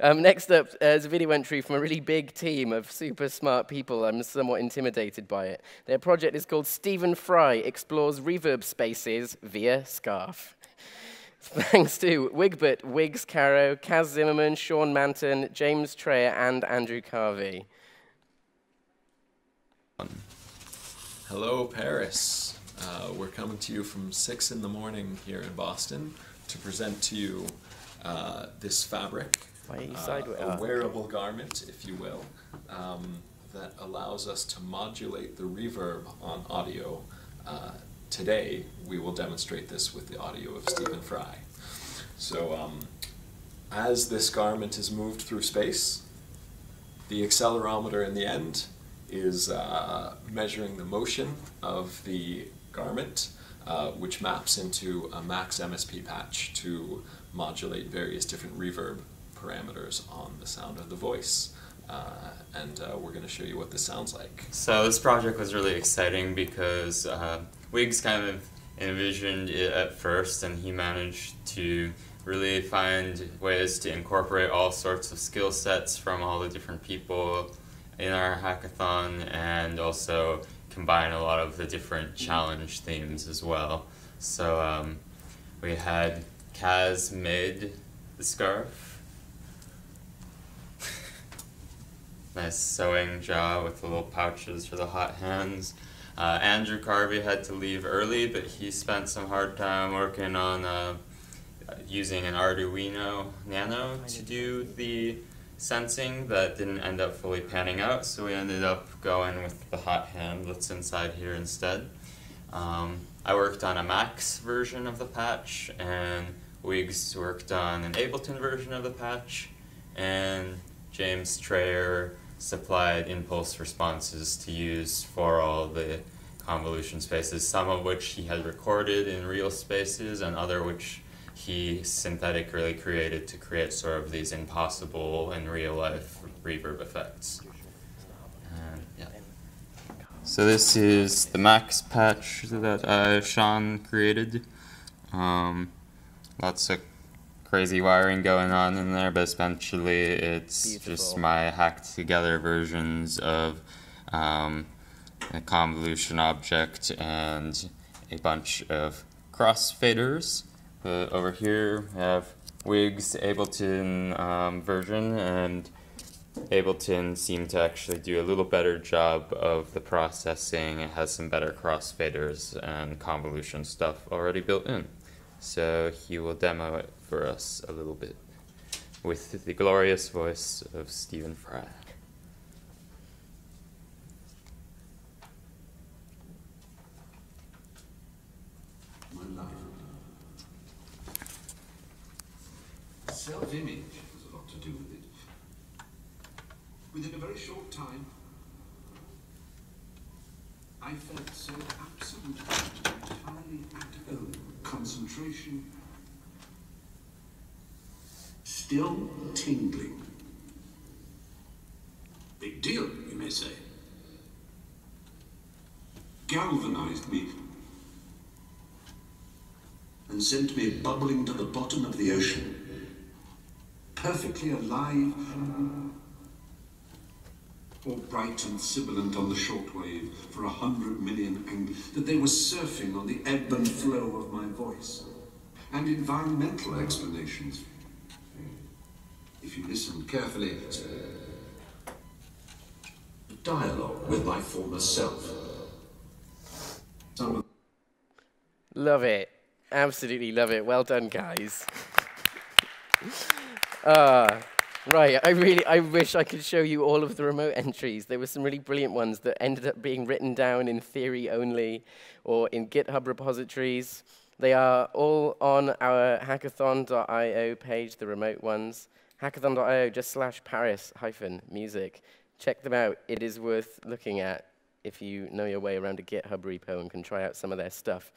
Next up is a video entry from a really big team of super smart people. I'm somewhat intimidated by it. Their project is called YourFry, explores reverb spaces via scarf. Thanks to Wiggz Caro, Kaz Zimmerman, Manton, James Traer and Andrew Carvey. Hello, Paris. We're coming to you from 6 in the morning here in Boston to present to you this fabric, a wearable garment, if you will, that allows us to modulate the reverb on audio. Today, we will demonstrate this with the audio of YourFry. So, as this garment is moved through space, the accelerometer in the end is measuring the motion of the garment, which maps into a max MSP patch to modulate various different reverb parameters on the sound of the voice. And we're going to show you what this sounds like. So this project was really exciting because Wiggz kind of envisioned it at first, and he managed to really find ways to incorporate all sorts of skill sets from all the different people in our hackathon, and also combine a lot of the different challenge themes as well. So we had Kaz made the scarf. Nice sewing job with the little pouches for the hot hands. Andrew Carvey had to leave early, but he spent some hard time working on using an Arduino Nano to do the sensing that didn't end up fully panning out, so we ended up going with the hot hand that's inside here instead. I worked on a Max version of the patch, and Wiggz worked on an Ableton version of the patch, and James Traer supplied impulse responses to use for all the convolution spaces, some of which he had recorded in real spaces and other which he synthetically created to create sort of these impossible in real life reverb effects. Yeah. So this is the Max patch that Sean created. Lots of crazy wiring going on in there, but essentially it's beautiful. Just my hacked together versions of a convolution object and a bunch of crossfaders. Over here we have Wiggz Ableton version, and Ableton seemed to actually do a little better job of the processing. It has some better crossfaders and convolution stuff already built in. So he will demo it for us a little bit with the glorious voice of YourFry. My life. Self-image has a lot to do with it. Within a very short time, I felt so absolutely, entirely at home. Concentration, still tingling. Big deal, you may say. Galvanized me and sent me bubbling to the bottom of the ocean, perfectly alive, or bright and sibilant on the shortwave for 100 million angles, that they were surfing on the ebb and flow of my voice, and environmental explanations. If you listen carefully, dialogue with my former self. Love it. Absolutely love it. Well done, guys. Right, I wish I could show you all of the remote entries. There were some really brilliant ones that ended up being written down in theory only or in GitHub repositories. They are all on our hackathon.io page, the remote ones. Hackathon.io /Paris-music. Check them out. It is worth looking at if you know your way around a GitHub repo and can try out some of their stuff.